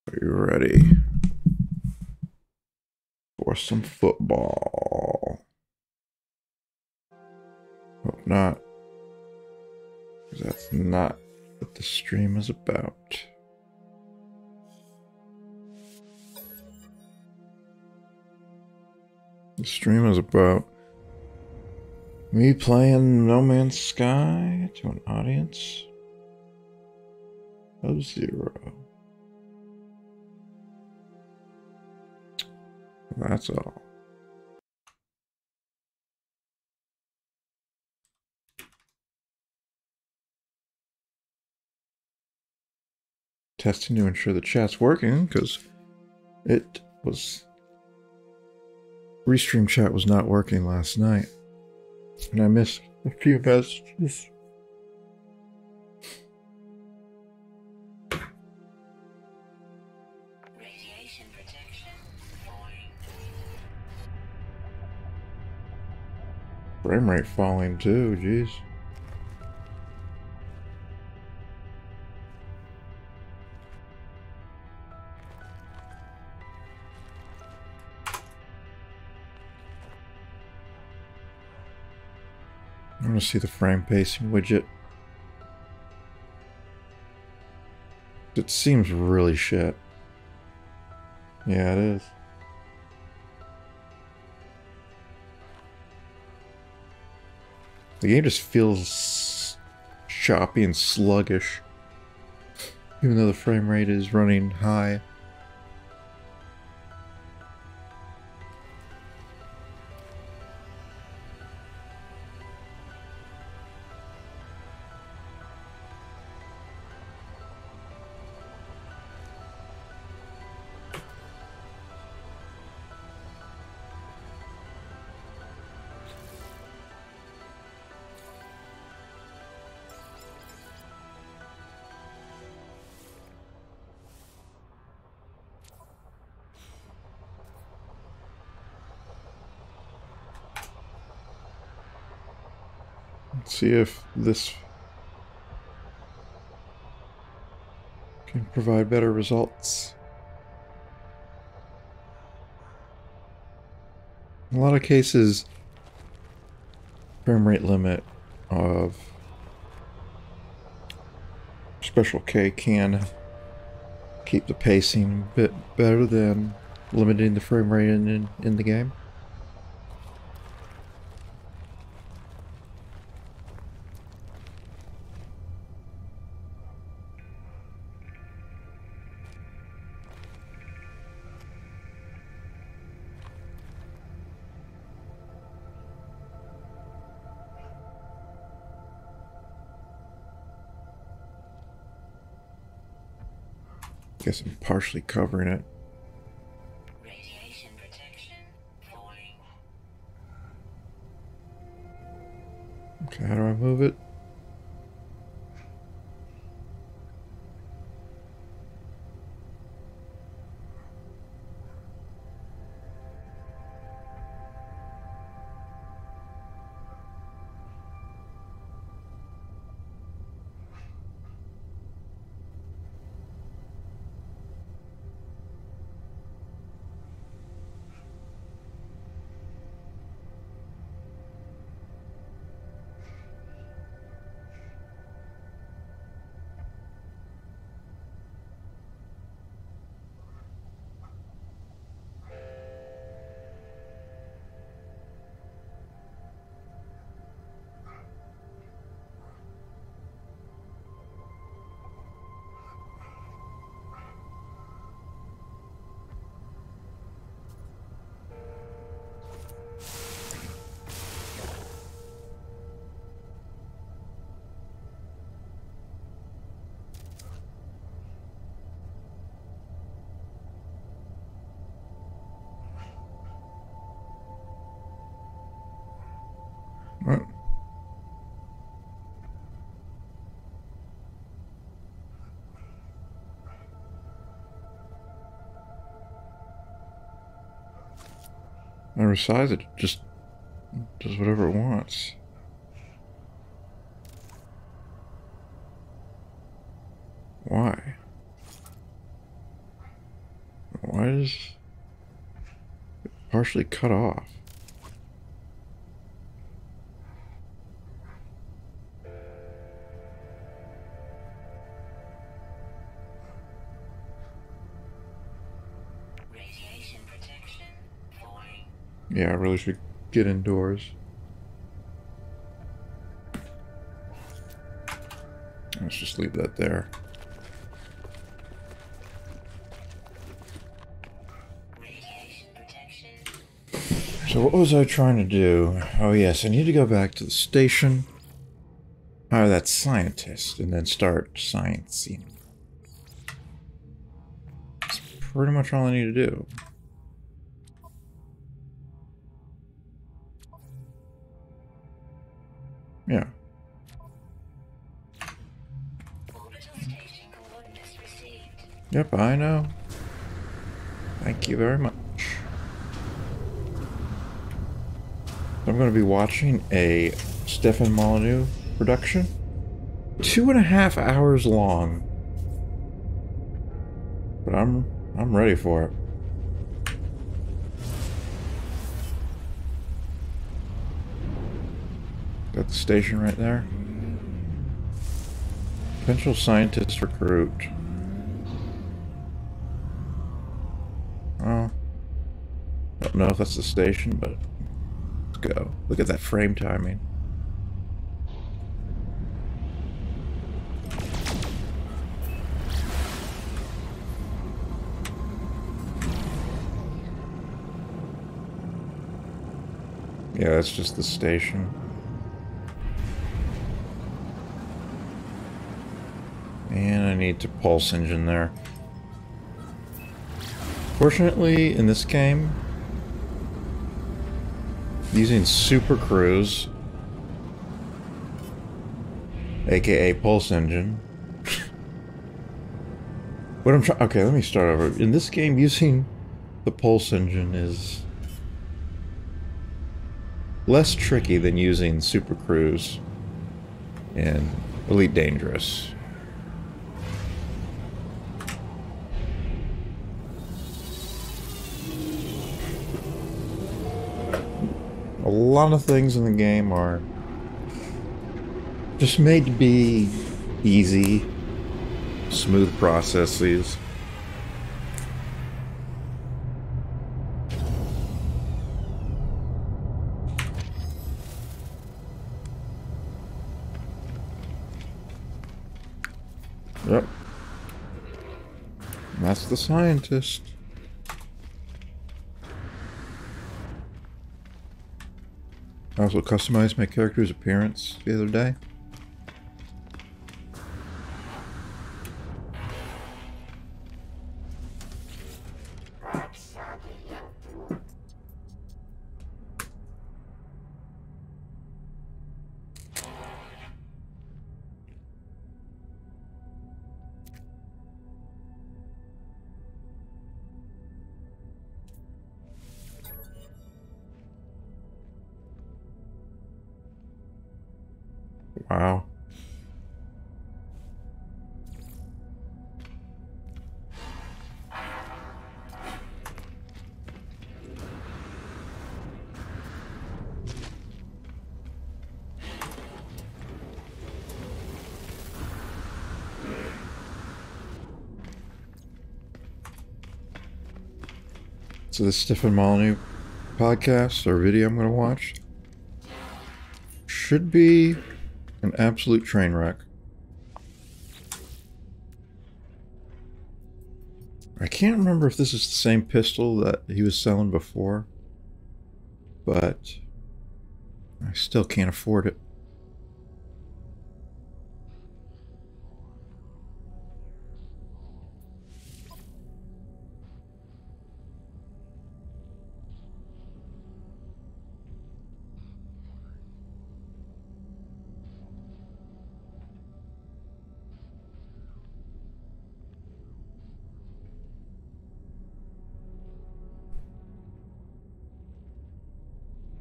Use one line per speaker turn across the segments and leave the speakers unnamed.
Are you ready for some football? Hope not, because that's not what the stream is about. The stream is about me playing No Man's Sky to an audience of 0. That's all. Testing to ensure the chat's working, because it was... Restream chat was not working last night, and I missed a few messages.
Radiation protection.
Frame rate falling too, jeez. I want to see the frame pacing widget. It seems really shit. Yeah, it is. The game just feels choppy and sluggish, even though the frame rate is running high. Let's see if this can provide better results. In a lot of cases, frame rate limit of Special K can keep the pacing a bit better than limiting the frame rate in the game. Guess I'm partially covering it.
Radiation protection falling.
Okay, how do I move it? What? I resize it, just does whatever it wants. Why? Why is it partially cut off?
Radiation protection falling.
Yeah, I really should get indoors. Let's just leave that there.
Radiation protection.
So what was I trying to do? Oh yes, I need to go back to the station, hire that scientist, and then start sciencing. That's pretty much all I need to do. Yeah.
Orbital station coordinates received.
Yep, I know. Thank you very much. I'm going to be watching a Stefan Molyneux production. 2.5 hours long. But I'm ready for it. Got the station right there. Potential scientist recruit. Oh. I don't know if that's the station, but let's go. Look at that frame timing. Yeah, that's just the station. And I need to pulse engine there. Fortunately, in this game, using Super Cruise, aka pulse engine. What I'm trying. Okay, let me start over. In this game, using the pulse engine is less tricky than using Super Cruise in Elite Dangerous. A lot of things in the game are just made to be easy, smooth processes. Yep. That's the scientist. I also customized my character's appearance the other day. Wow. So this Stefan Molyneux podcast or video I'm going to watch should be an absolute train wreck. I can't remember if this is the same pistol that he was selling before, but I still can't afford it.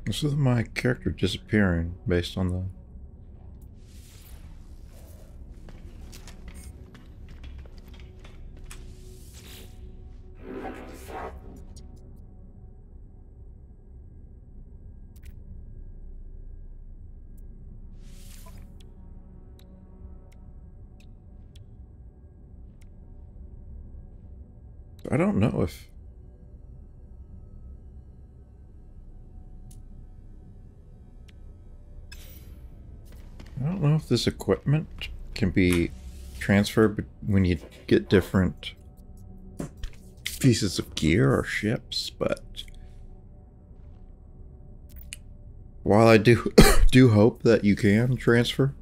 This is my character disappearing based on the... I don't know if... I don't know if this equipment can be transferred when you get different pieces of gear or ships, but while I do do hope that you can transfer,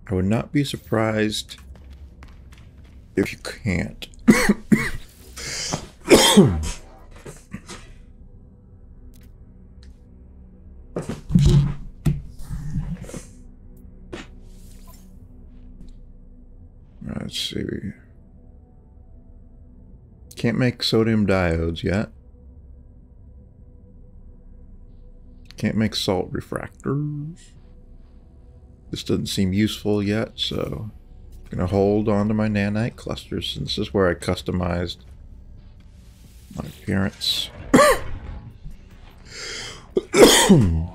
I would not be surprised if you can't. Let's see. Can't make sodium diodes yet. Can't make salt refractors. This doesn't seem useful yet, so I'm gonna hold on to my nanite clusters since this is where I customized my appearance. Kinda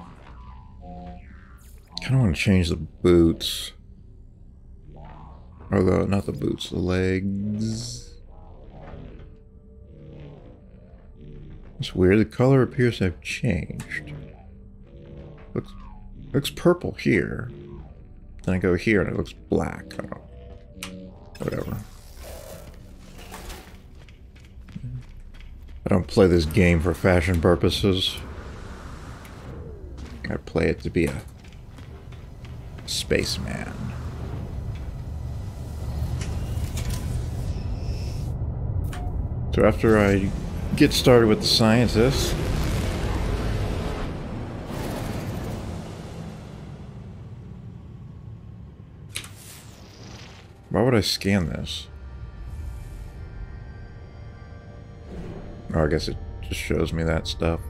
want to change the boots. Or the, not the boots, the legs. It's weird, the color appears to have changed. Looks purple here. Then I go here and it looks black. I don't, whatever. I don't play this game for fashion purposes. I play it to be a spaceman. So after I get started with the scientists, why would I scan this? Oh, I guess it just shows me that stuff.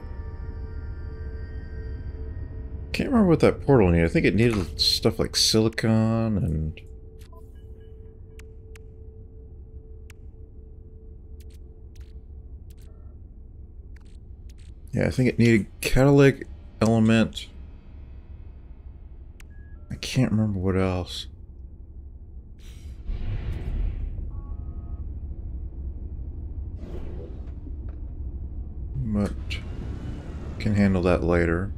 Can't remember what that portal needed. I think it needed stuff like silicon and... yeah, I think it needed catalytic element. I can't remember what else. But can handle that later.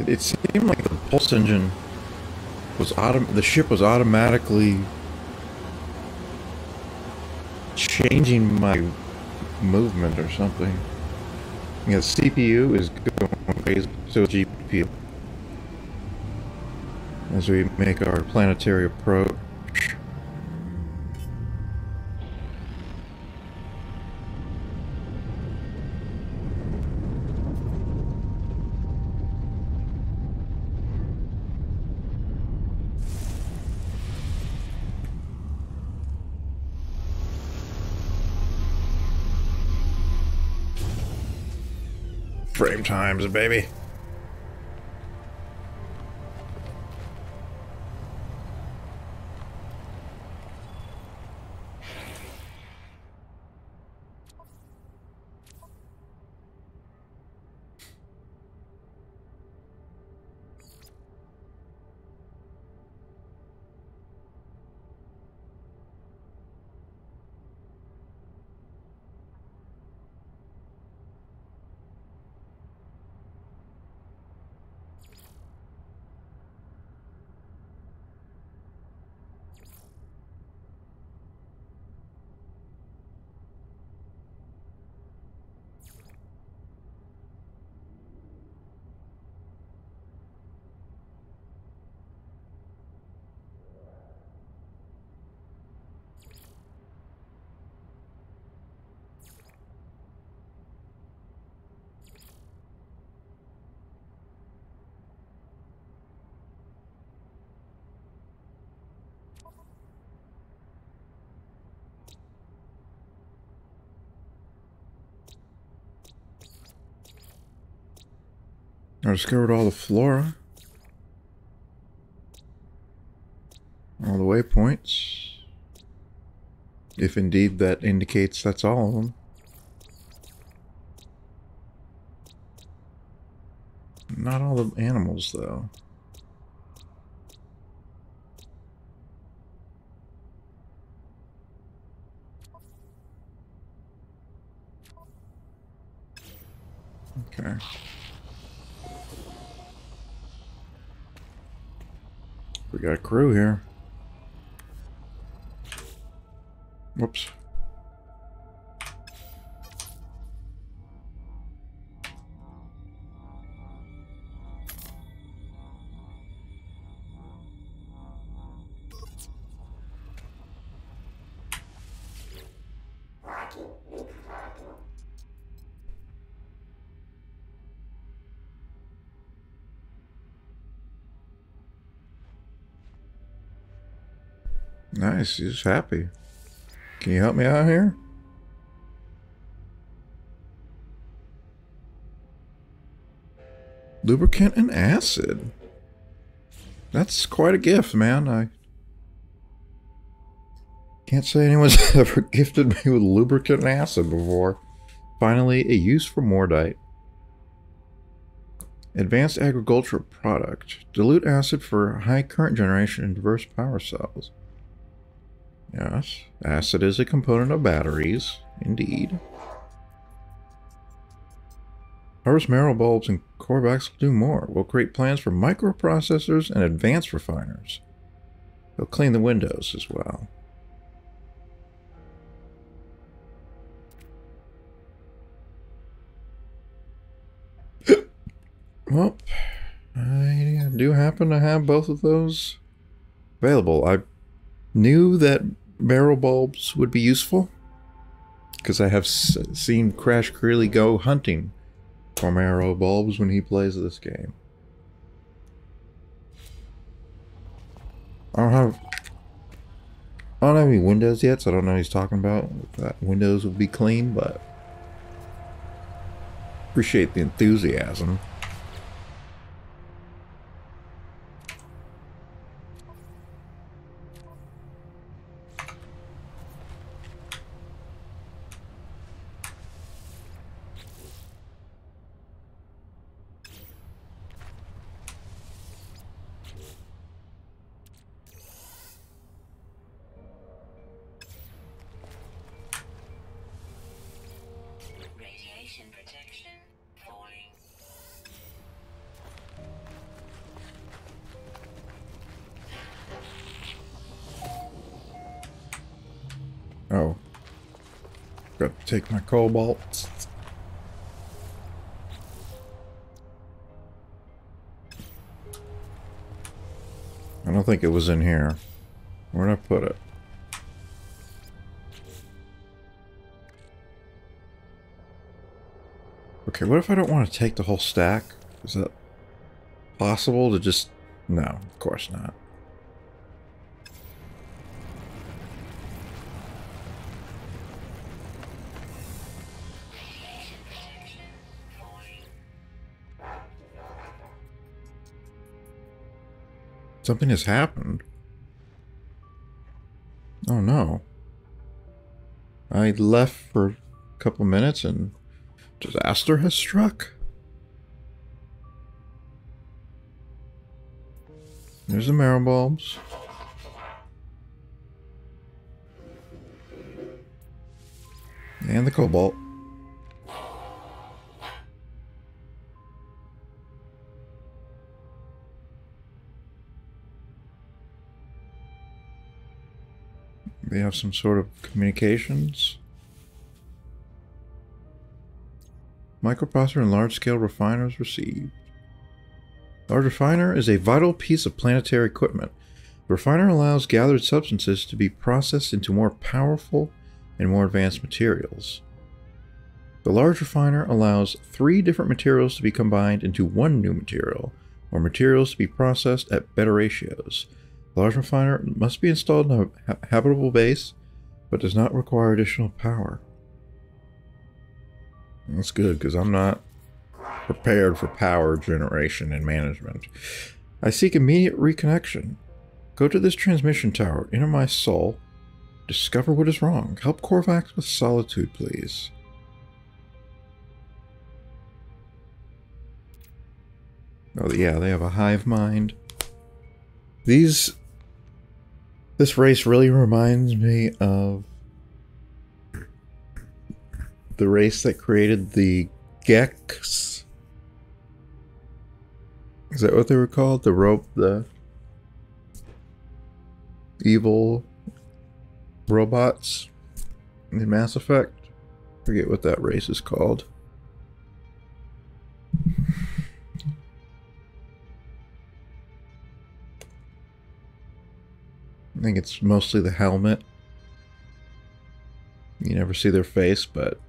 It seemed like the pulse engine was the ship was automatically changing my movement or something. Yeah, the CPU is going crazy, so GPU. As we make our planetary approach. Frame times, baby. I discovered all the flora. All the waypoints. If indeed that indicates that's all of them. Not all the animals, though. Okay. We got a crew here. Whoops. Nice, he's happy. Can you help me out here? Lubricant and acid. That's quite a gift, man. I can't say anyone's ever gifted me with lubricant and acid before. Finally, a use for Mordite. Advanced agricultural product. Dilute acid for high current generation in diverse power cells. Yes, acid is a component of batteries, indeed. Harvest marrow bulbs and corebacks will do more. We'll create plans for microprocessors and advanced refiners. They'll clean the windows as well. Well, I do happen to have both of those available. I knew that marrow bulbs would be useful because I have seen Crash Creeley go hunting for marrow bulbs when he plays this game. I don't have any windows yet, so I don't know what he's talking about. That windows will be clean, but appreciate the enthusiasm.
Radiation protection falling.
Oh. Got to take my cobalt. I don't think it was in here. Where'd I put it? Okay, what if I don't want to take the whole stack? Is that possible to just... No, of course not.
Radiation protection falling.
Something has happened. Oh no. I left for a couple minutes and disaster has struck. There's the marrow bulbs. And the cobalt. They have some sort of communications. Microprocessor and large-scale refiners received. Large refiner is a vital piece of planetary equipment. The refiner allows gathered substances to be processed into more powerful and more advanced materials. The large refiner allows 3 different materials to be combined into one new material, or materials to be processed at better ratios. The large refiner must be installed in a habitable base, but does not require additional power. That's good, because I'm not prepared for power generation and management. I seek immediate reconnection. Go to this transmission tower. Enter my soul. Discover what is wrong. Help Korvax with solitude, please. Oh, yeah, they have a hive mind. This race really reminds me of the race that created the Geks. Is that what they were called? The evil robots in Mass Effect? Forget what that race is called. I think it's mostly the helmet. You never see their face, but...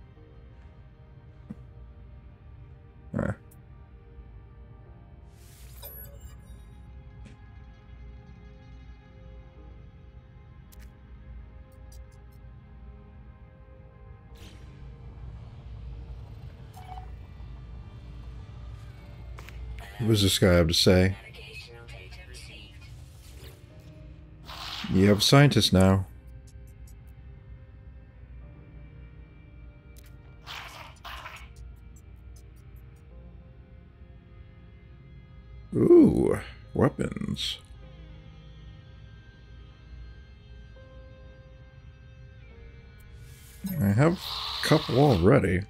What does this guy have to say?
Navigational data received.
You have a scientist now. Ooh, weapons. I have a couple already.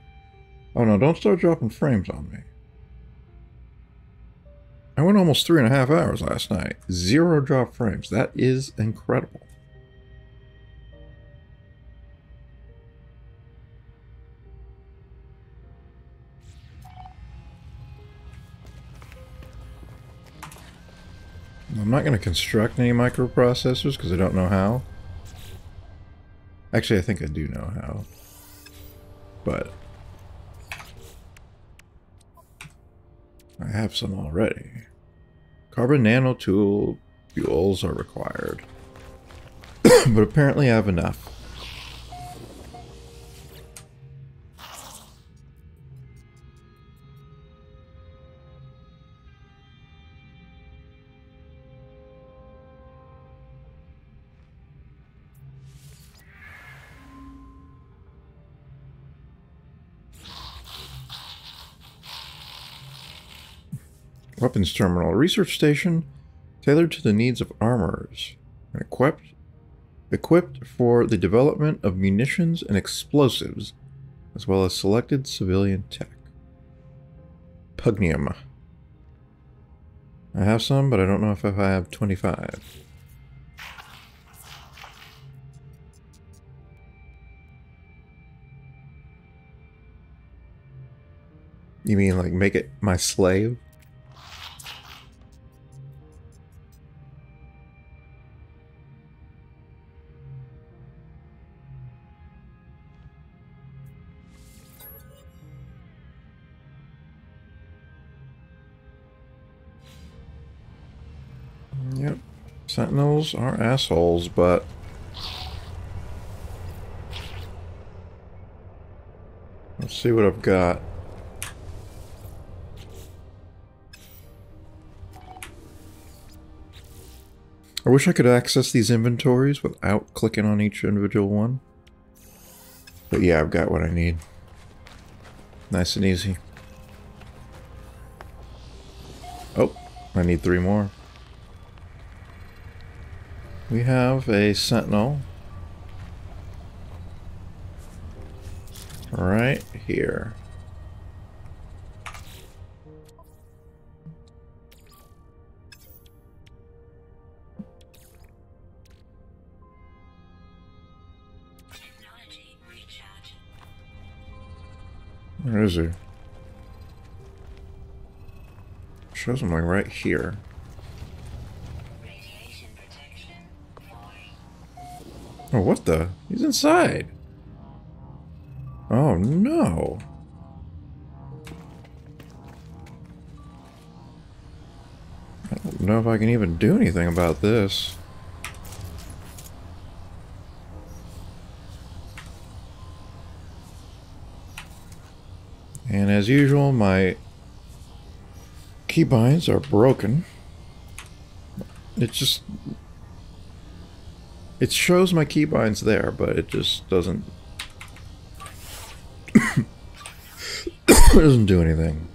Oh no, don't start dropping frames on me. I went almost 3.5 hours last night. 0 drop frames. That is incredible. I'm not going to construct any microprocessors because I don't know how. Actually, I think I do know how. But I have some already. Carbon nanotool fuels are required. But apparently I have enough. Weapons terminal. A research station tailored to the needs of armorers and equipped for the development of munitions and explosives, as well as selected civilian tech. Pugnium. I have some, but I don't know if I have 25. You mean like make it my slave? Yep. Sentinels are assholes, but let's see what I've got. I wish I could access these inventories without clicking on each individual one. But yeah, I've got what I need. Nice and easy. Oh, I need 3 more. We have a sentinel right here.
Technology recharge.
Where is he? Shows him like right here.
Radiation protection falling.
Oh, what the? He's inside. Oh, no. I don't know if I can even do anything about this. And as usual, my keybinds are broken. It's just It shows my keybinds there, but it just doesn't... it doesn't do anything.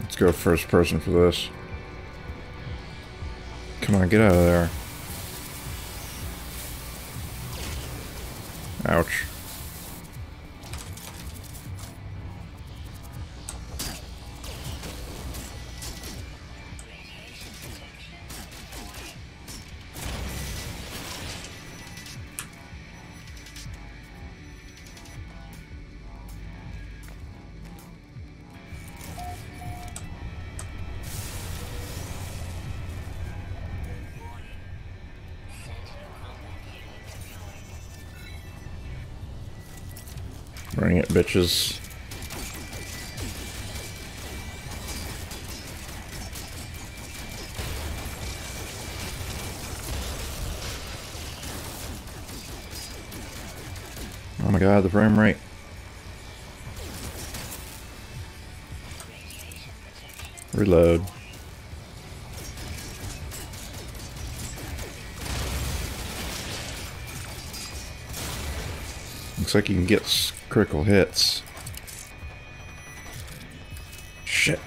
Let's go first person for this. Come on, get out of there. Ouch. Bring it, bitches. Oh my god, the frame rate. Reload. Looks like you can get critical hits. Shit.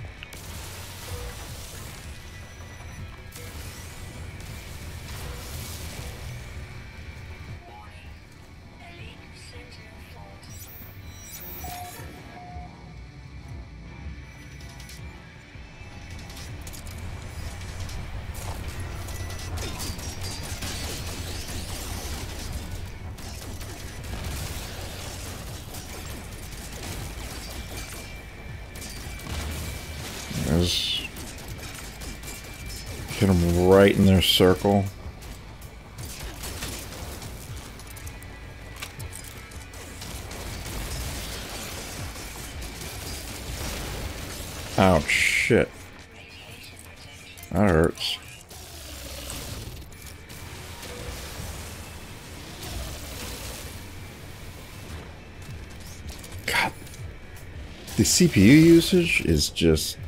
Hit them right in their circle. Ouch, shit. That hurts. God. The CPU usage is just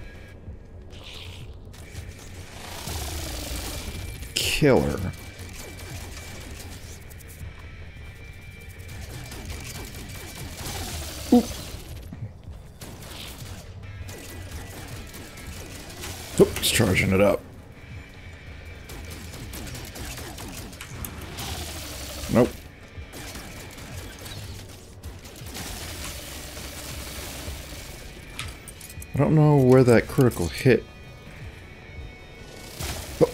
killer. Oop. Oop, it's charging it up. Nope. I don't know where that critical hit. Oh.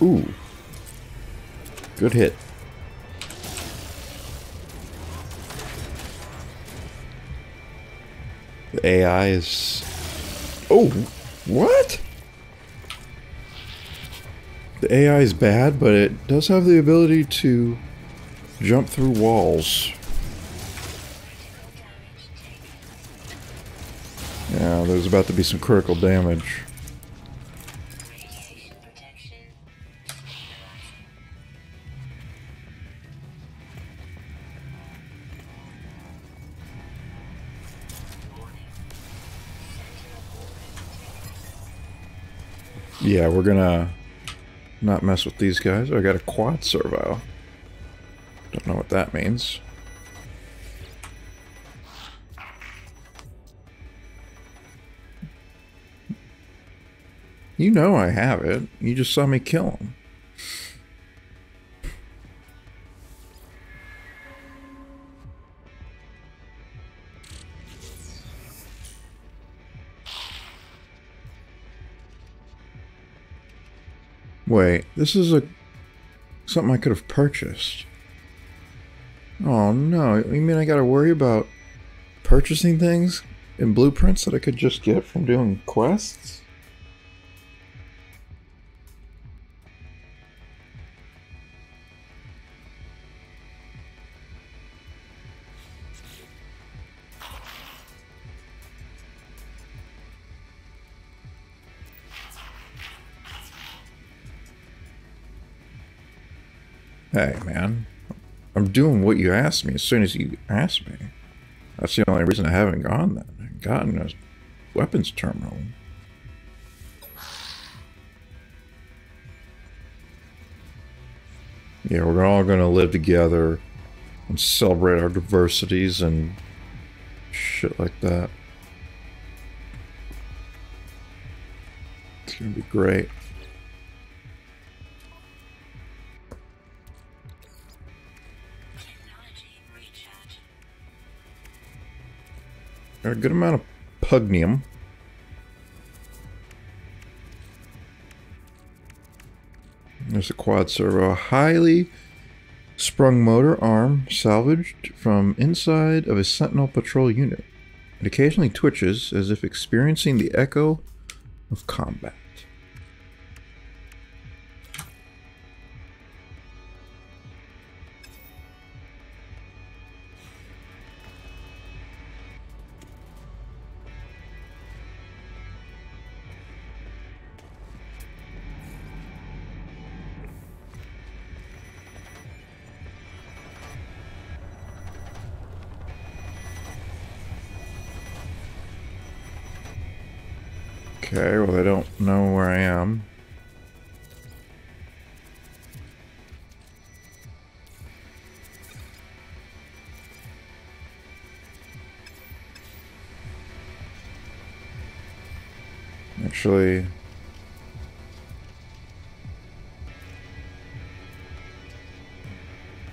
Ooh. Good hit. The AI is... Oh, what? The AI is bad, but it does have the ability to jump through walls. Yeah, there's about to be some critical damage. Yeah, we're gonna not mess with these guys. I got a quad servo. Don't know what that means. You know I have it. You just saw me kill him. Wait, this is something I could have purchased. Oh no, you mean I gotta worry about purchasing things in blueprints that I could just get from doing quests? Hey, man. I'm doing what you asked me as soon as you asked me. That's the only reason I haven't gotten a weapons terminal. Yeah, we're all gonna live together and celebrate our diversities and shit like that. It's gonna be great.
Technology recharging.
Got a good amount of pugnium. There's a quad servo, a highly sprung motor arm salvaged from inside of a Sentinel patrol unit. It occasionally twitches as if experiencing the echo of combat. Okay, well, they don't know where I am. Actually,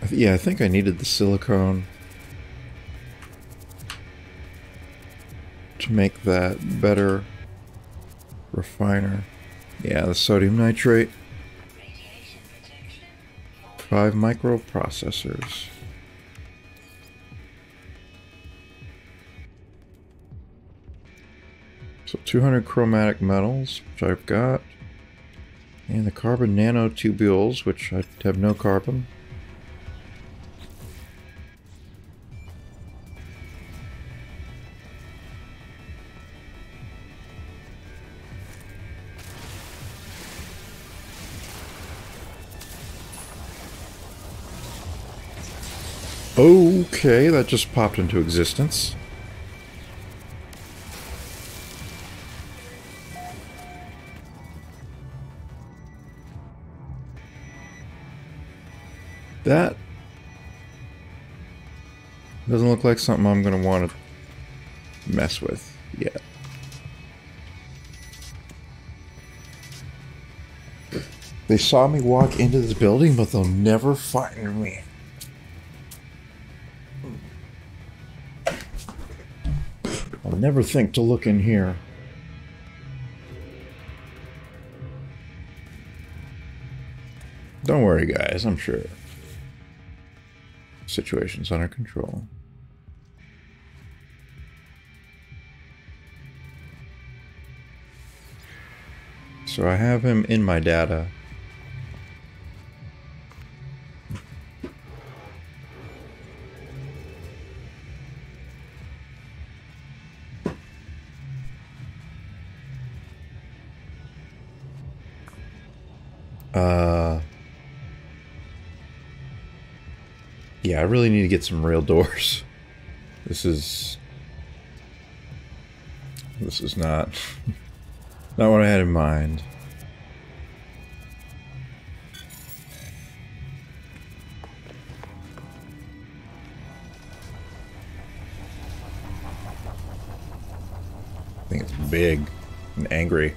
yeah, I think I needed the silicone to make that better refiner. Yeah, the sodium nitrate.
Radiation protection.
5 microprocessors. So 200 chromatic metals, which I've got. And the carbon nanotubules, which I have no carbon. Okay, that just popped into existence. That doesn't look like something I'm going to want to mess with yet. They saw me walk into this building, but they'll never find me. I'll never think to look in here. Don't worry, guys. I'm sure situation's under control. So I have him in my data. Yeah, I really need to get some real doors. This is not not what I had in mind. I think it's big and angry.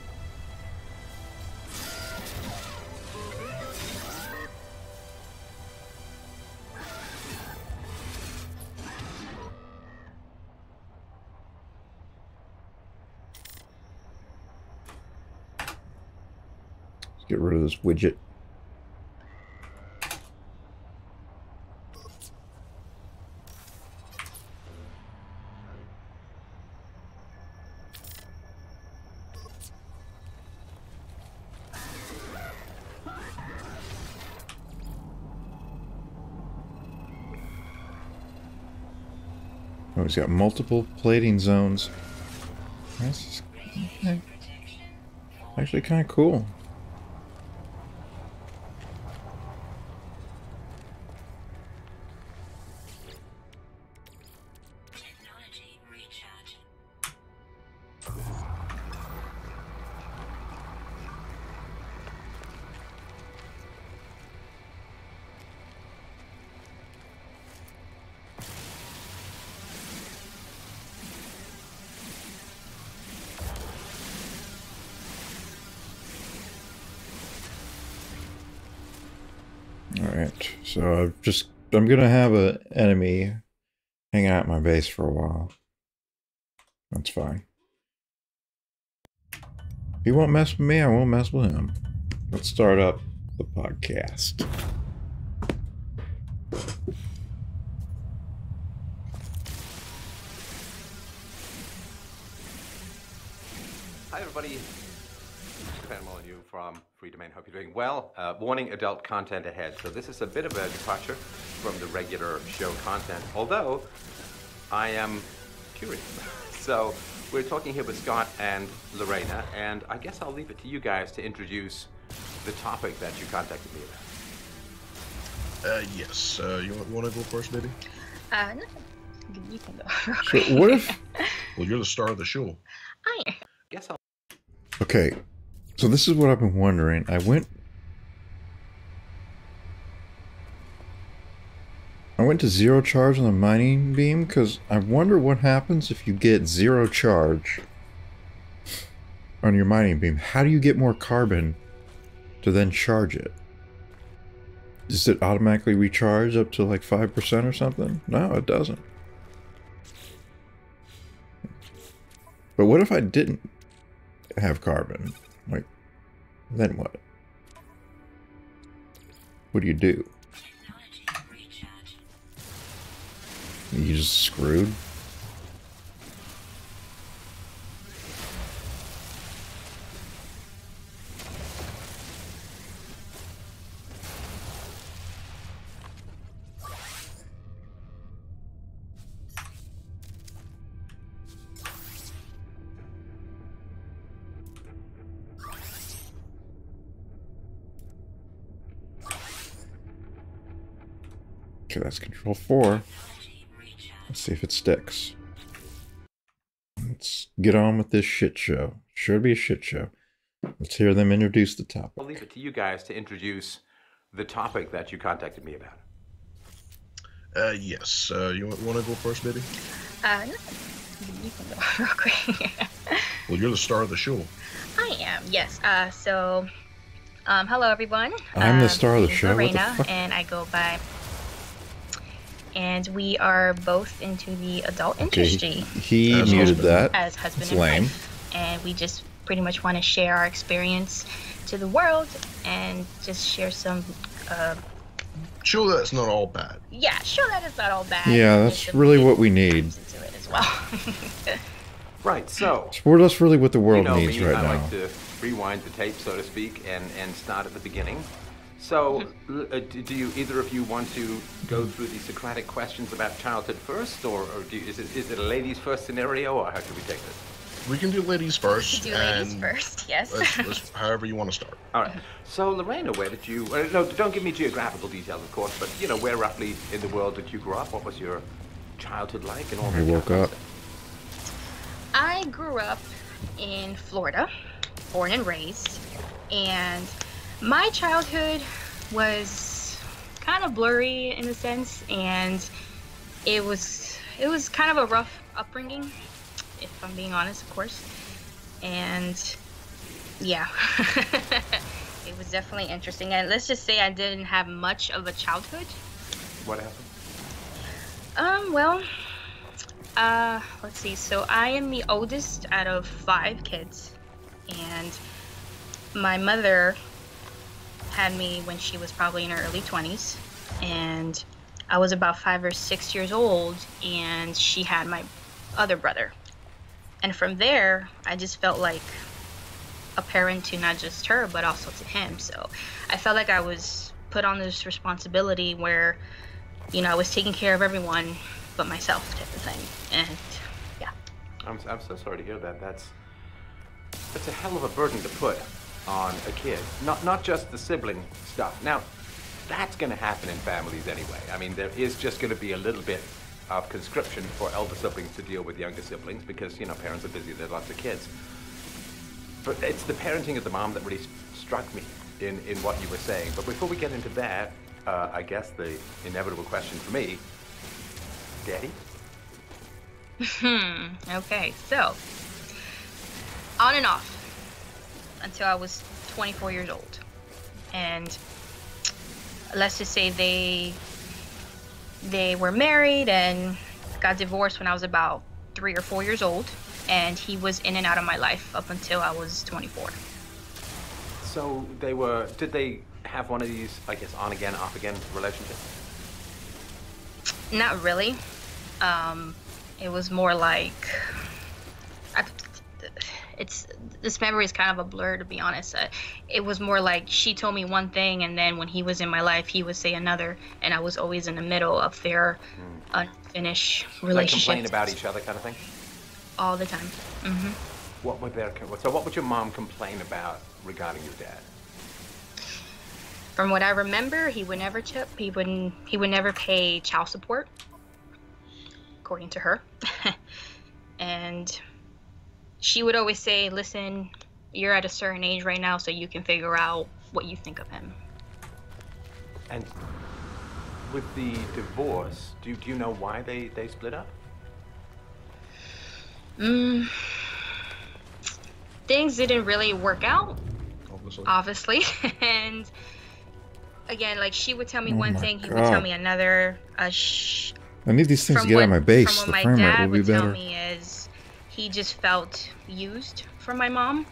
Get rid of this widget. Oh, he's got multiple plating zones. That's okay. Actually kind of cool. Alright, so I'm gonna have an enemy hang out at my base for a while. That's fine. He won't mess with me, I won't mess with him. Let's start up the podcast.
Hi everybody, Japan Molyneux from Free Domain. Hope you're doing well. Warning, adult content ahead. So this is a bit of a departure from the regular show content, although I am curious. So we're talking here with Scott and Lorena, and I guess I'll leave it to you guys to introduce the topic that you contacted me about.
Yes. You want to go first, baby?
No, you can go.
So what if...
Well, you're the star of the show.
I
Guess I'll...
Okay, so this is what I've been wondering. I went to zero charge on the mining beam because I wonder what happens if you get zero charge on your mining beam. How do you get more carbon to then charge it? Does it automatically recharge up to like 5% or something? No, it doesn't. But what if I didn't have carbon? Like, then what? What do you do?
Technology recharge.
You just screwed? Okay, that's control 4.
Technology recharge.
Let's see if it sticks. Let's get on with this shit show. Sure to be a shit show. Let's hear them introduce the
I'll
topic.
leave it to you guys to introduce the topic that you contacted me about.
Yes. You want to go first, baby?
no, you can go real quick.
Well, you're the star of the show.
I am, yes. Hello everyone.
I'm the star of the
my name's
show? What the
Lorena,
fuck?
and I go by. And we are both into the adult
Okay,
industry
he
As
muted
husband.
that.
as husband
It's
and
lame.
wife, and we just pretty much want to share our experience to the world and just share some.
Show that's not all bad.
Yeah, sure that it's not all bad.
Yeah,
and
that's
just some
really
good
what we need.
things into it as well.
Right, so...
That's really what the world
you know
needs
me,
right
I
now.
like to rewind the tape, so to speak, and start at the beginning. So, do you either of you want to go through the Socratic questions about childhood first, or is it a ladies first scenario, or how should we take this?
We can do ladies first.
Do ladies
and
first, yes.
let's however you want to start.
All right. So, Lorena, where did you? No, don't give me geographical details, of course, but where roughly in the world did you grow up? What was your childhood like, and all
I
that
woke
kind of
up.
stuff?
I grew up in Florida, born and raised, and my childhood was kind of blurry in a sense, and it was kind of a rough upbringing, if I'm being honest, of course. And yeah, it was definitely interesting. And let's just say I didn't have much of a childhood.
What happened?
Well, let's see. So I am the oldest out of 5 kids, and my mother had me when she was probably in her early 20s, and I was about 5 or 6 years old, and she had my other brother. And from there, I just felt like a parent to not just her, but also to him. So I felt like I was put on this responsibility where, I was taking care of everyone but myself type of thing. And yeah.
I'm so sorry to hear that. That's a hell of a burden to put on a kid. Not just the sibling stuff. Now, that's going to happen in families anyway. I mean, there is just going to be a little bit of conscription for elder siblings to deal with younger siblings because, parents are busy, there's lots of kids. But it's the parenting of the mom that really struck me in what you were saying. But before we get into that, I guess the inevitable question for me, Daddy?
Okay, so on and off until I was 24 years old. And let's just say they were married and got divorced when I was about 3 or 4 years old, and he was in and out of my life up until I was 24.
So did they have one of these, I guess, on again, off again relationships?
Not really. It was more like, this memory is kind of a blur, to be honest. It was more like she told me one thing, and then when he was in my life, he would say another, and I was always in the middle of their unfinished relationship.
They complain about each other, kind of thing.
All the time. Mm-hmm.
What would your mom complain about regarding your dad?
From what I remember, he would never tip. He would never pay child support, according to her. And she would always say, listen, you're at a certain age right now, so you can figure out what you think of him.
And with the divorce, do you know why they split up?
Things didn't really work out,
Obviously.
and again, like, she would tell me
Oh
one
my
thing, he would
God.
tell me another.
I need these things to get out of my base.
From
The
what
frame
my
rate
dad
will be
would tell
better.
me is he just felt used from my mom,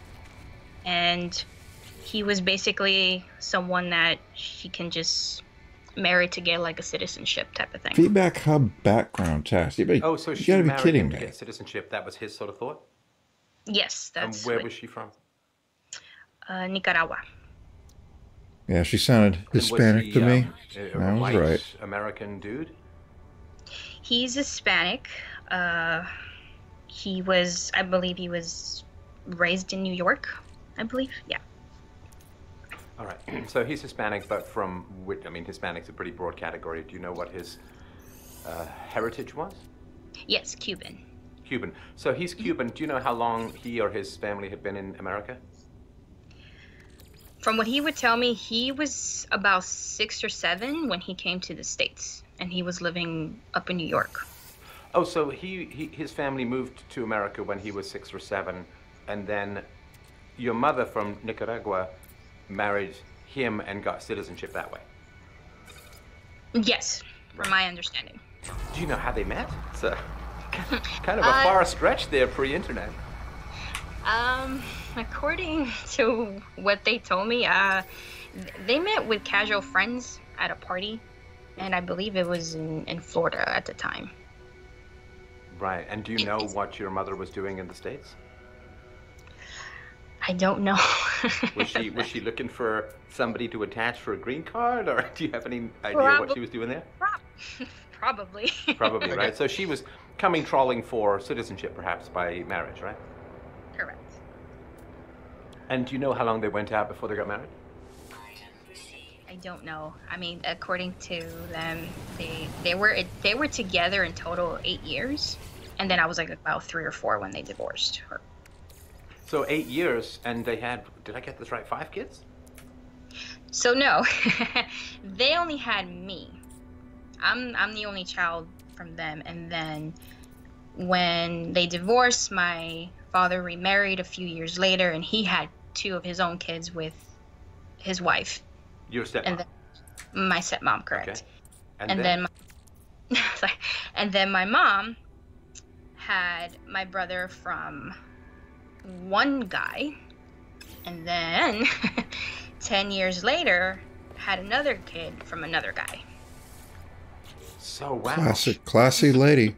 and he was basically someone that she can just marry to get like a citizenship type of thing.
Feedback Hub background test.
Oh, so
you
she
gotta be
married
kidding
him to
me.
get citizenship. That was his sort of thought?
Yes,
And
that's
where was she from?
Nicaragua.
Yeah, she sounded
And was
Hispanic
he,
to me.
A
I was
white
right.
American dude?
He's Hispanic. I believe he was raised in New York, I believe. Yeah.
All right. So he's Hispanic, but from which? I mean, Hispanic's a pretty broad category. Do you know what his heritage was?
Yes, Cuban.
Cuban. So he's Cuban. Do you know how long he or his family had been in America?
From what he would tell me, he was about 6 or 7 when he came to the States, and he was living up in New York.
Oh, so his family moved to America when he was 6 or 7, and then your mother from Nicaragua married him and got citizenship that way.
Yes, from my understanding.
Do you know how they met? It's a kind of a far stretch there pre-internet.
According to what they told me, they met with casual friends at a party, and I believe it was in Florida at the time.
Right. And do you know what your mother was doing in the States?
I don't know.
Was she looking for somebody to attach for a green card, or do you have any idea what she was doing there?
Probably.
Probably, right? So she was coming trawling for citizenship, perhaps, by marriage, right?
Correct.
And do you know how long they went out before they got married?
I don't know. I mean, according to them, they were together in total 8 years, and then I was like about 3 or 4 when they divorced her.
So 8 years, and they had, did I get this right, 5 kids?
So no, they only had me. I'm the only child from them, and then when they divorced, my father remarried a few years later, and he had 2 of his own kids with his wife.
Your stepmom?
And then my stepmom, correct.
Okay.
And then sorry. And then my mom had my brother from one guy, and then 10 years later had another kid from another guy.
So, wow.
Classy lady.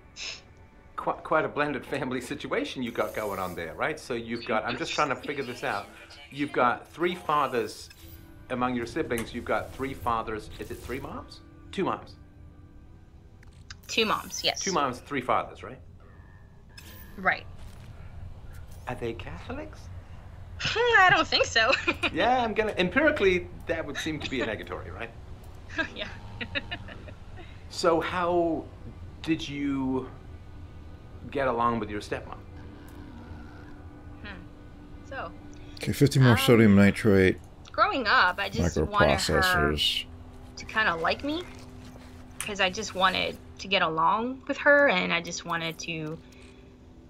Quite a blended family situation you got going on there, right? So you've got, I'm just trying to figure this out. You've got 3 fathers among your siblings. You've got 3 fathers. Is it 3 moms? 2 moms.
2 moms, yes.
2 moms, 3 fathers, right?
Right.
Are they Catholics?
I don't think so.
Yeah, empirically, that would seem to be a negatory, right?
Yeah.
So how did you get along with your stepmom?
So,
Okay, 50 more sodium nitrate
growing up, I just wanted her
microprocessors.
to kind of like me, because I just wanted to get along with her, and I just wanted to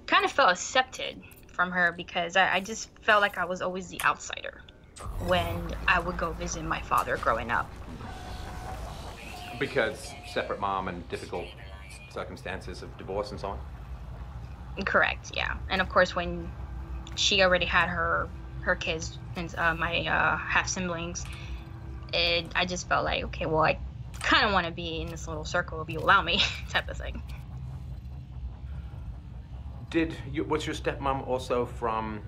kind of feel accepted from her, because I just felt like I was always the outsider when I would go visit my father growing up.
Because separate mom and difficult circumstances of divorce and so on?
Correct, yeah. And of course, when she already had her kids and my half siblings, I just felt like, okay, well, I kind of want to be in this little circle if you allow me, type of thing.
Was your stepmom also from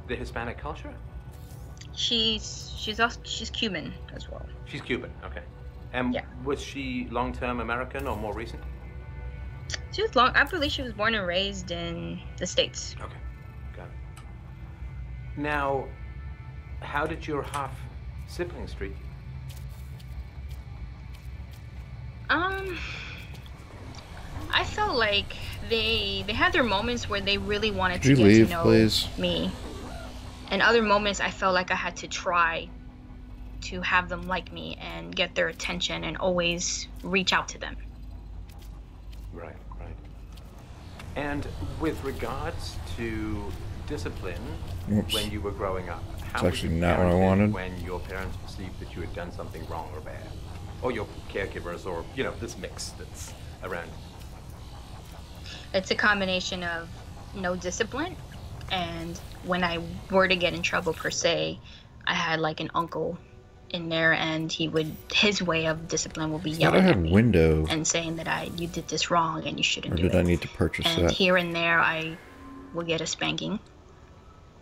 the Hispanic culture?
She's Cuban as well.
She's Cuban, okay. And
yeah.
Was she long-term American or more recent?
She was I believe she was born and raised in the States.
Okay, got it. Now, how did your half siblings treat you?
I felt like they had their moments where they really wanted
Could
to
you
get
leave,
to know
please?
me. And other moments I felt like I had to try to have them like me and get their attention and always reach out to them.
Right, right. And with regards to discipline,
Oops.
when you were growing up, how
It's
was
actually
it
not what I
parented
wanted.
when your parents perceived that you had done something wrong or bad? Or your caregivers, or, you know, this mix that's around?
It's a combination of no discipline, and when I were to get in trouble per se, I had like an uncle in there, and his way of discipline will be yelling at me
window.
and saying that you did this wrong and you shouldn't
Or
do it.
did I need to purchase
And
that?
here and there I will get a spanking,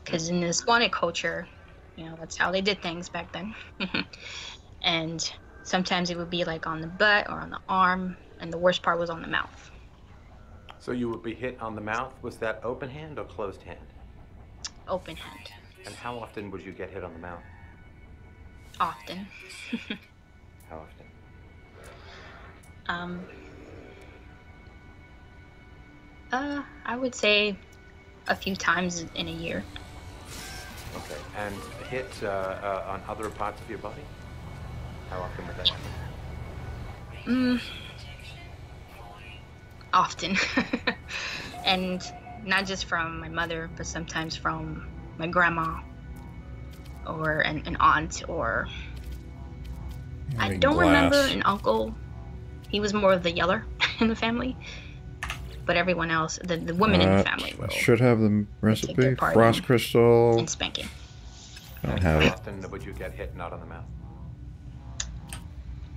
because in the Hispanic culture, you know, that's how they did things back then. And sometimes it would be like on the butt or on the arm, and the worst part was on the mouth.
So you would be hit on the mouth. Was that open hand or closed hand?
Open hand.
And how often would you get hit on the mouth?
Often.
How often?
I would say a few times in a year.
Okay. And hit on other parts of your body? How often would that happen?
Often. And not just from my mother, but sometimes from my grandma or an aunt, or I don't remember an uncle. He was more of the yeller in the family, but everyone else, the women in the family will
I should have the recipe.
their part
Frost crystal.
in spanking.
I don't have
How
it.
often would you get hit not on the mouth?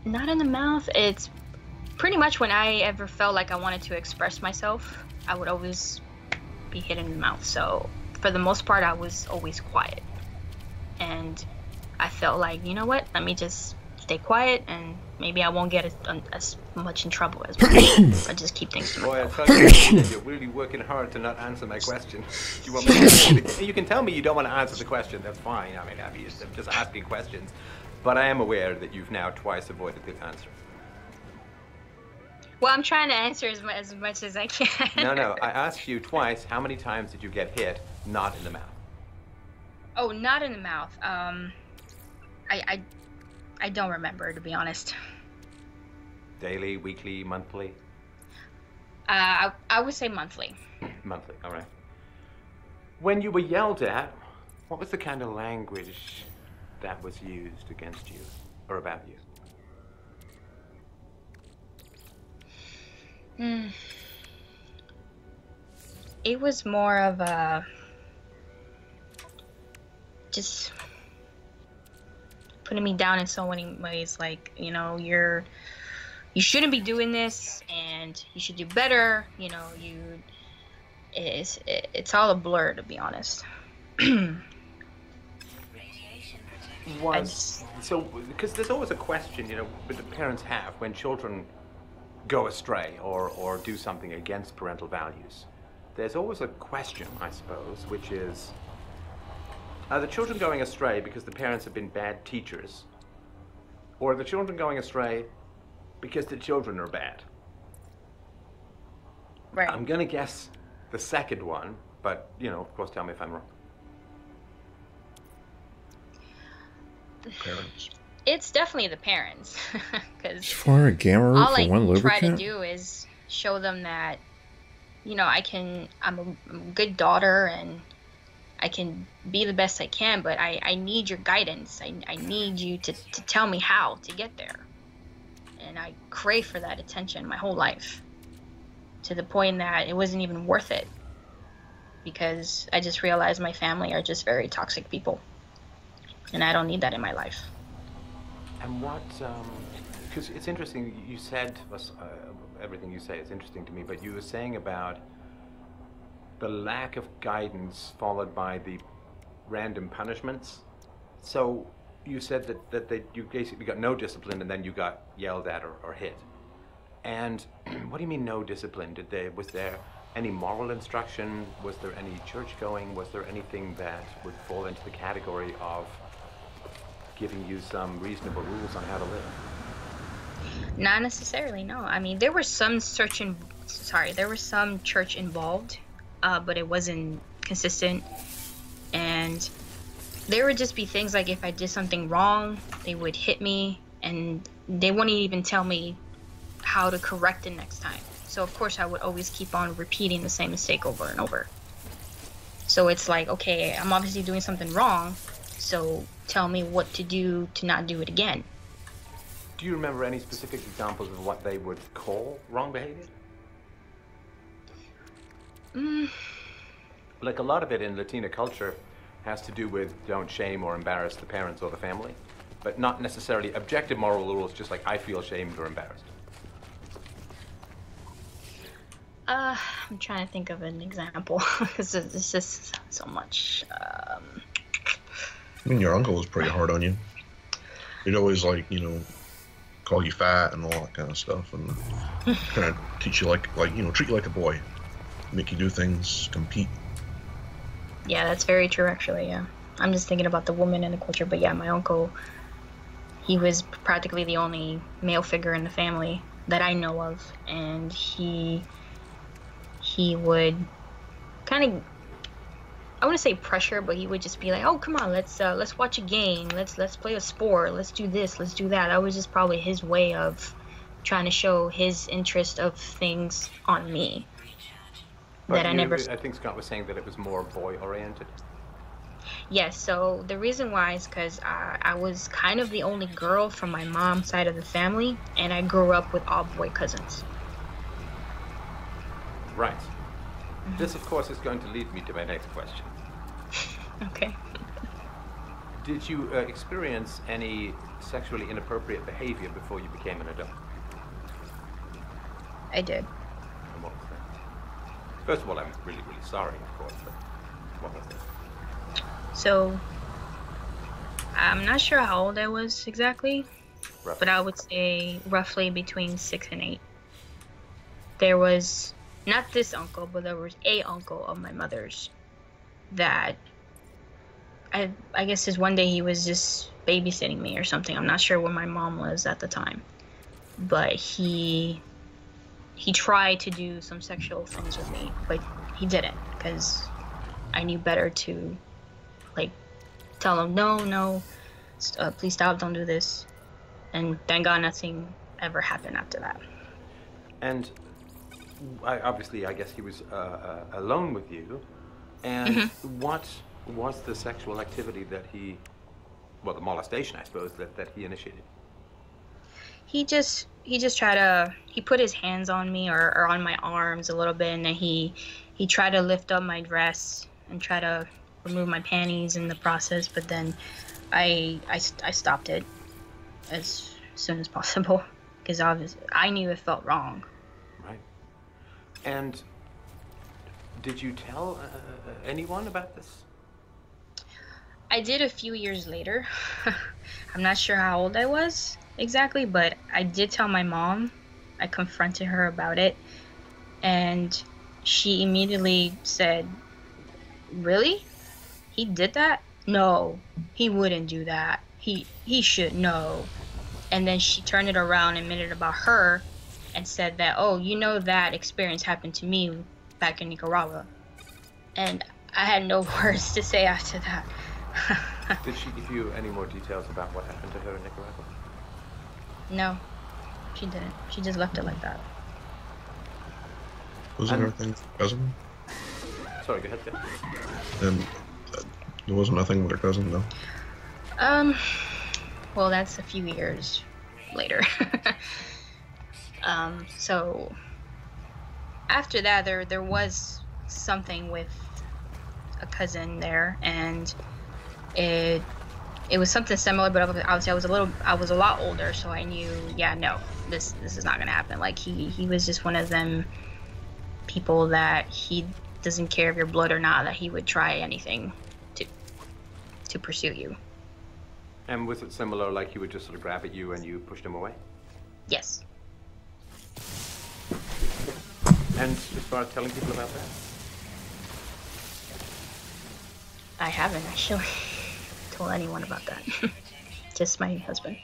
Not in the mouth. It's pretty much when I ever felt like I wanted to express myself, I would always be hit in the mouth. So for the most part, I was always quiet. And I felt like, you know what, let me just stay quiet, and maybe I won't get as much in trouble as I just keep things to myself.
Boy, I tell you, you're really working hard to not answer my question. You want me to, you can tell me you don't want to answer the question. That's fine. I mean, I'm just asking questions. But I am aware that you've now twice avoided the answer.
Well, I'm trying to answer as much as I can.
No, I asked you twice, how many times did you get hit not in the mouth?
Oh, not in the mouth. I don't remember, to be honest.
Daily, weekly, monthly?
I would say monthly.
Monthly, all right. When you were yelled at, what was the kind of language that was used against you or about you?
It was more of a just putting me down in so many ways, like, you know, you shouldn't be doing this and you should do better, you know, it's all a blur, to be honest.
So, because there's always a question, you know, that the parents have when children go astray or do something against parental values. There's always a question, I suppose, which is, are the children going astray because the parents have been bad teachers? Or are the children going astray because the children are bad?
Right.
I'm going to guess the second one, but, you know, of course, tell me if I'm wrong.
Parents.
It's definitely the parents, because
For a gamma root
all
for one
I try to
lubricant?
do is show them that, you know, I'm a good daughter and I can be the best I can, but I need your guidance. I need you to tell me how to get there. and I craved for that attention my whole life, to the point that it wasn't even worth it, because I just realized my family are just very toxic people, and I don't need that in my life.
And what, because it's interesting, you said, everything you say is interesting to me, but you were saying about the lack of guidance followed by the random punishments. So you said that you basically got no discipline and then you got yelled at or hit. And what do you mean no discipline? Was there any moral instruction? Was there any church going? Was there anything that would fall into the category of giving you some reasonable rules on how to live?
Not necessarily, no. I mean, there was some church involved, but it wasn't consistent. And there would just be things like, if I did something wrong, they would hit me, and they wouldn't even tell me how to correct it next time. So of course I would always keep on repeating the same mistake over and over. So it's like, okay, I'm obviously doing something wrong, so tell me what to do to not do it again.
Do you remember any specific examples of what they would call wrong behavior? Like, a lot of it in Latina culture has to do with don't shame or embarrass the parents or the family, but not necessarily objective moral rules, just like I feel shamed or embarrassed.
I'm trying to think of an example, because it's just so much.
I mean, your uncle was pretty hard on you. He'd always, like, you know, call you fat and all that kind of stuff, and kind of teach you like you know, treat you like a boy, make you do things, compete.
Yeah, that's very true, actually. Yeah, I'm just thinking about the woman in the culture, but yeah, my uncle, he was practically the only male figure in the family that I know of, and he would kind of, I wouldn't say pressure, but he would just be like, "Oh, come on, let's watch a game, let's play a sport, let's do this, let's do that." That was just probably his way of trying to show his interest of things on me.
But
I
think Scott was saying that it was more boy-oriented.
Yes, so the reason why is because I was kind of the only girl from my mom's side of the family, and I grew up with all boy cousins.
Right. This, of course, is going to lead me to my next question.
Okay.
Did you experience any sexually inappropriate behavior before you became an adult?
I did.
And what was that? First of all, I'm really, really sorry, of course, but what was it?
So, I'm not sure how old I was exactly, but I would say roughly between 6 and 8. There was, not this uncle, but there was a uncle of my mother's that I guess is one day he was just babysitting me or something. I'm not sure where my mom was at the time, but he tried to do some sexual things with me, but he didn't, because I knew better to, like, tell him, no, please stop, don't do this. And thank God nothing ever happened after that.
And obviously, I guess he was alone with you. And what was the sexual activity that the molestation, I suppose, that he initiated? He just tried to, he put his hands on me or on my arms a little bit, and then he tried to lift up my dress and try to remove my panties in the process, but then I stopped it as soon as possible, because obviously I knew it felt wrong. Right. And did you tell anyone about this? I did a few years later. I'm not sure how old I was exactly, but I did tell my mom. I confronted her about it, and she immediately said, "Really? He did that? No, he wouldn't do that. He should know." And then she turned it around and made it about her and said that, "Oh, you know, that experience happened to me back in Nicaragua." And I had no words to say after that. Did she give you any more details about what happened to her in Nicaragua? No, she didn't. She just left it like that.
Wasn't her thing cousin?
Sorry, go ahead, Tim.
And there wasn't nothing with her cousin, no?
Well, that's a few years later. So after that, there was something with a cousin there, and it was something similar, but obviously I was a lot older, so I knew, yeah, no, this is not gonna happen. Like he was just one of them people that he doesn't care if you're blood or not, that he would try anything to pursue you.
And was it similar, like he would just sort of grab at you and you pushed him away?
Yes.
And as far as telling people about that?
I haven't actually told anyone about that. Just my husband.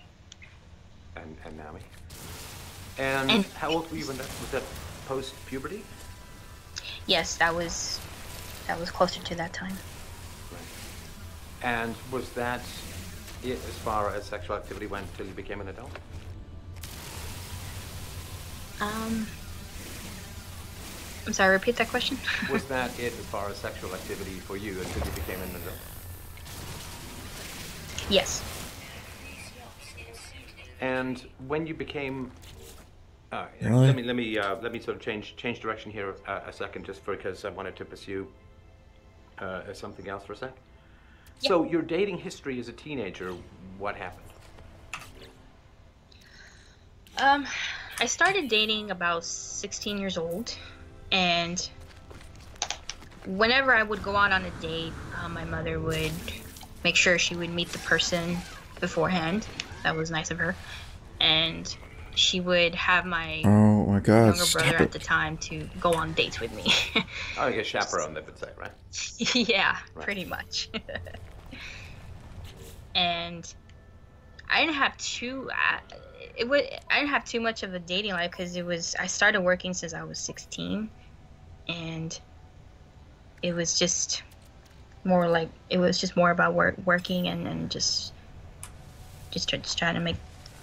And Naomi? And how old were you when that was? That post-puberty?
Yes, that was closer to that time.
Right. And was that it as far as sexual activity went until you became an adult?
I'm sorry, repeat that question.
Was that it as far as sexual activity for you until you became an adult?
Yes.
And when you became,
Really?
let me sort of change direction here a second, just because I wanted to pursue something else for a sec.
Yep.
So your dating history as a teenager, what happened?
I started dating about 16 years old, and whenever I would go out on a date, my mother would make sure she would meet the person beforehand. That was nice of her. And she would have my
Oh my God!
younger
Stop
brother at
it.
the time to go on dates with me.
Oh, I guess chaperone, they would say, right?
Yeah,
Right.
pretty much. And I didn't have I didn't have too much of a dating life, because I started working since I was 16, and it was just more about working and just trying to make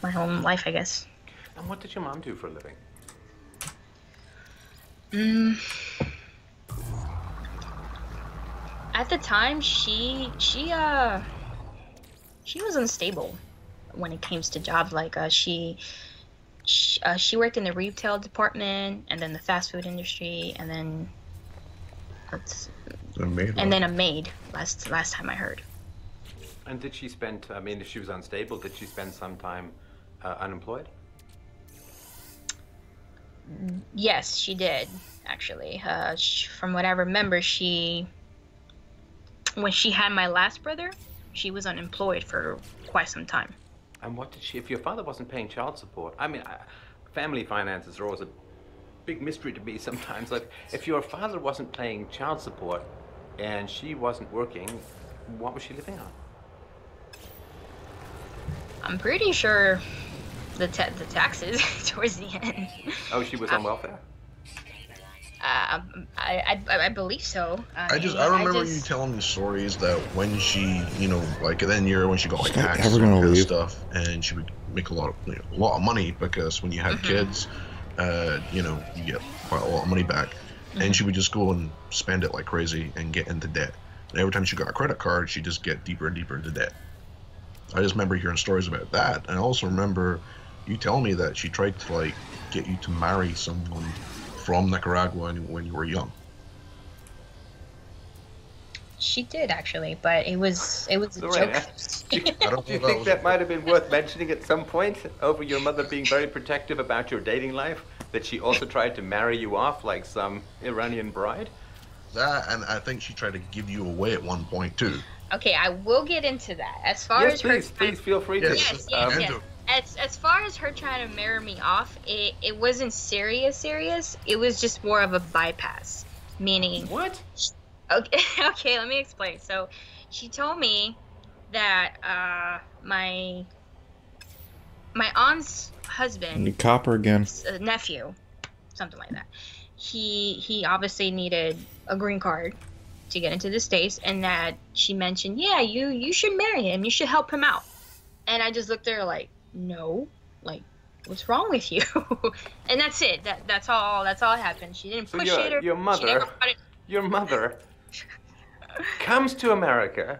my own life, I guess.
And what did your mom do for a living?
At the time, she was unstable when it came to jobs. Like she worked in the retail department, and then the fast food industry, and then
A maid,
and then a maid. Last time I heard.
And did she spend, I mean, if she was unstable, did she spend some time unemployed?
Yes, she did, actually. From what I remember, when she had my last brother, she was unemployed for quite some time.
And what did she, if your father wasn't paying child support, I mean, family finances are always a big mystery to me sometimes. Like, if your father wasn't paying child support and she wasn't working, what was she living on?
I'm pretty sure the taxes towards the end.
Oh, she was on welfare?
I believe so.
I remember you telling me stories that when she, like then when she got like
Stop
hacks
ever
and
gonna
kind of
leave.
stuff, and she would make a lot of money, because when you had kids, you get quite a lot of money back, and she would just go and spend it like crazy and get into debt. And every time she got a credit card, she'd just get deeper and deeper into debt. I just remember hearing stories about that, and I also remember you telling me that she tried to like get you to marry someone from Nicaragua when you were young.
She did, actually, but it was a
Lorena,
joke.
I don't
do you
know
think that might have been worth mentioning at some point, over your mother being very protective about your dating life, that she also tried to marry you off like some Iranian bride?
That, and I think she tried to give you away at one point too.
Okay, I will get into that. As far
Yes,
as
please,
her
please feel free to.
Yes.
yes. As far as her trying to marry me off, it wasn't serious. It was just more of a bypass. Meaning,
What?
okay, let me explain. So, she told me that my aunt's husband,
You copper again.
nephew, something like that. He obviously needed a green card to get into the States, and that she mentioned, yeah, you should marry him. You should help him out. And I just looked at her like, no, like, what's wrong with you? And that's it. That's all happened. She didn't push it. Or
Your
she never
mother,
brought it.
your mother comes to America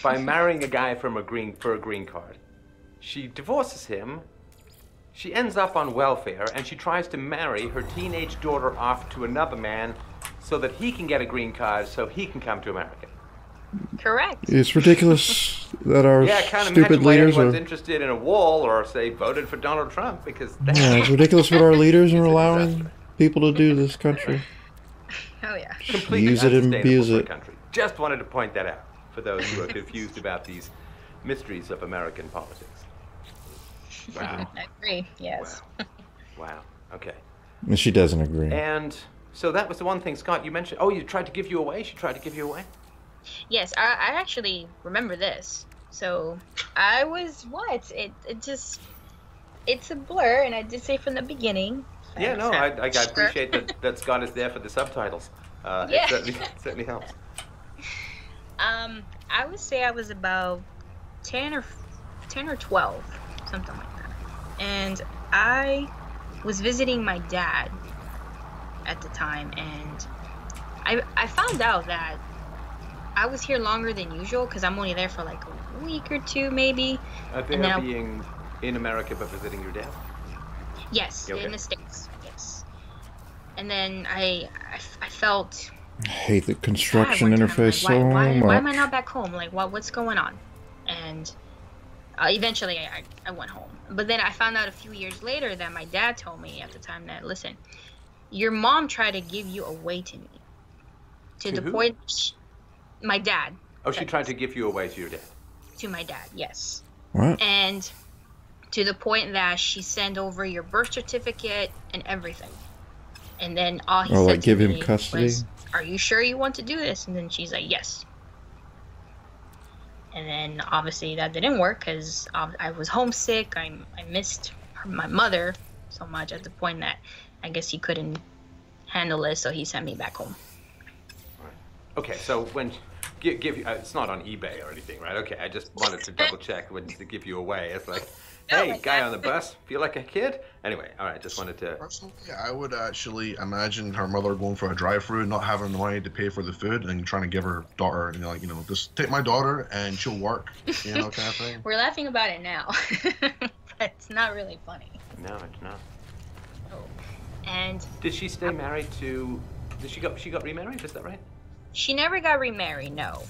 by marrying a guy for a green card. She divorces him, she ends up on welfare, and she tries to marry her teenage daughter off to another man so that he can get a green card so he can come to America.
Correct.
It's ridiculous that our
Yeah, I can't
stupid
imagine why
leaders
anyone's
are.
interested in a wall or, say, voted for Donald Trump, because that
Yeah, it's ridiculous what our leaders are
It's a
allowing
disaster.
people to do this country.
Oh yeah.
completely
Use it and
unsustainable
abuse
for a
it.
country. Just wanted to point that out for those who are confused about these mysteries of American politics. Wow.
I agree. Yes.
Wow. Okay.
And she doesn't agree.
And so that was the one thing, Scott, you mentioned. Oh, you tried to give you away? She tried to give you away?
Yes, I actually remember this. So I was what? It's a blur, and I did say from the beginning.
Yeah, no, I
Sure.
appreciate that Scott is there for the subtitles.
Yeah.
It certainly helps.
I would say I was about 10 or 12, something like that. And I was visiting my dad at the time, and I found out that I was here longer than usual because I'm only there for like a week or two, maybe.
They are being in America but visiting your dad?
Yes,
Okay.
in the States. Yes. And then I felt
I hate the
sad
construction
one time,
interface
like,
so
why
much.
am I not back home? Like, what's going on? And eventually I went home. But then I found out a few years later that my dad told me at the time that, listen, your mom tried to give you away to me. To the
who?
point, my dad.
Oh, she tried to give you away to your dad.
To my dad, yes.
What?
And to the point that she sent over your birth certificate and everything. And then all he
Oh,
said
like
to
give him
me
custody?
was, "Are you sure you want to do this?" And then she's like, "Yes." And then obviously that didn't work because I was homesick. I missed my mother so much at the point that I guess he couldn't handle it, so he sent me back home.
Okay, so when give you, it's not on eBay or anything, right? Okay, I just wanted to double check when to give you away. It's like, hey, guy on the bus, feel like a kid? Anyway, all right, just wanted to.
Personally, I would actually imagine her mother going for a drive-through, not having the money to pay for the food, and trying to give her daughter, and like, just take my daughter and she'll work, kind of thing.
We're laughing about it now, but it's not really funny.
No, it's not.
Oh. And
Did she stay married to? She got remarried? Is that right?
she never got remarried, no.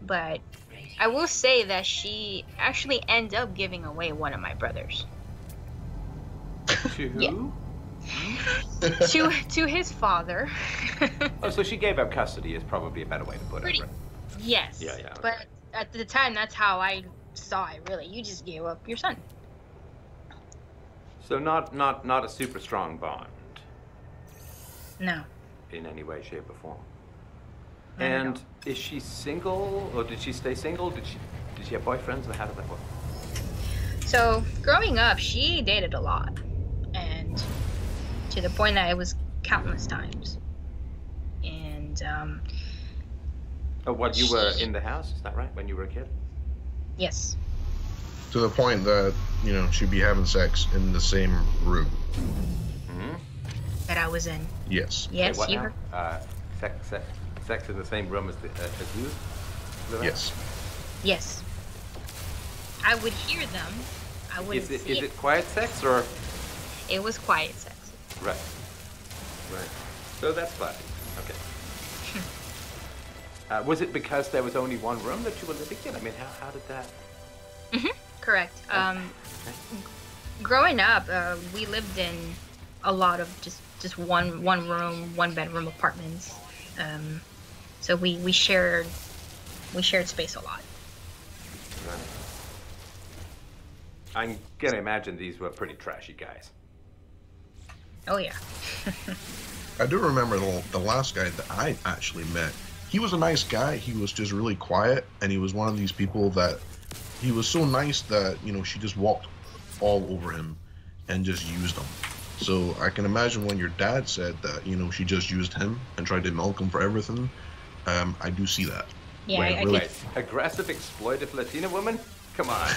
But I will say that she actually ended up giving away one of my brothers
To who?
Yeah. to his father.
Oh, so she gave up custody is probably a better way to put it, right?
Yes.
Yeah, okay.
But at the time, that's how I saw it. Really, you just gave up your son.
So not a super strong bond
No.
in any way, shape, or form.
Not at
And is she single, or did she stay single? Did she have boyfriends, or how did that work?
So growing up, she dated a lot, and to the point that it was countless times. And
Oh, what, you were in the house? Is that right? When you were a kid?
yes.
To the point that, she'd be having sex in the same room.
Mm-hmm.
That I was in.
Yes.
Yes,
what
you
now?
heard.
Sex in the same room as you? Is that right?
Yes.
Yes. I would hear them. I wouldn't
Is
see
it quiet sex or?
It was quiet sex.
Right. Right. So that's classy. Okay. Was it because there was only one room that you were living in? I mean, how did that?
Correct.
Okay.
Growing up, we lived in a lot of just one room, one bedroom apartments. So we shared space a lot.
Right. I'm gonna imagine these were pretty trashy guys.
Oh yeah.
I do remember the last guy that I actually met. He was a nice guy. He was just really quiet, and he was one of these people that he was so nice that she just walked all over him and just used him. So I can imagine when your dad said that she just used him and tried to milk him for everything. I do see that.
Yeah,
Wait,
I
really?
get.
Aggressive, exploitive Latina woman? Come on.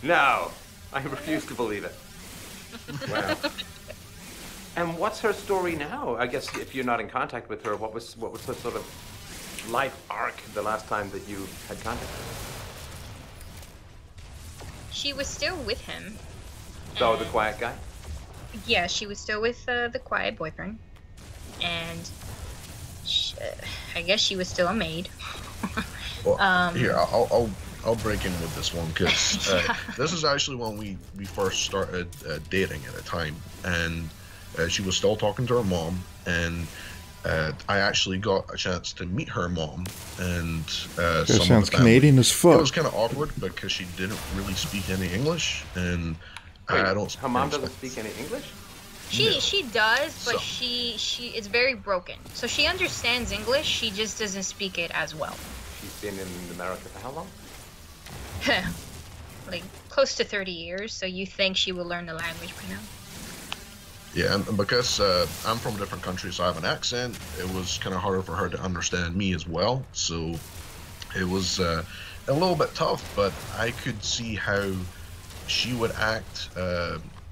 No, I refuse to believe it. Wow. And what's her story now? I guess if you're not in contact with her, what was her sort of life arc the last time that you had contact with her?
She was still with him,
So the quiet guy?
Yeah, she was still with the quiet boyfriend, and I guess she was still a maid.
Well, here, I'll break in with this one because this is actually when we first started dating at a time, and she was still talking to her mom, and I actually got a chance to meet her mom, and
That
some
sounds
of the family.
Canadian as fuck.
It was kind of awkward because she didn't really speak any English, and
Wait,
I don't.
her mom doesn't speak any English?
She does, but
So-
she it's very broken. So she understands English, she just doesn't speak it as well.
She's been in America for how long?
Like close to 30 years, so you think she will learn the language by now?
Yeah, and because I'm from a different country, so I have an accent, it was kind of harder for her to understand me as well. So it was a little bit tough, but I could see how she would act,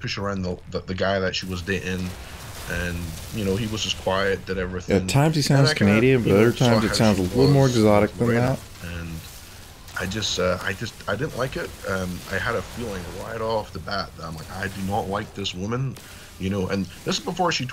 push around the guy that she was dating, and he was just quiet, did everything.
At times he
And
sounds
I kinda,
Canadian, but other
saw
times
how
it sounds
she
a little more
was
exotic than
right
that.
up, and I didn't like it. I had a feeling right off the bat that I'm like, I do not like this woman, and this is before she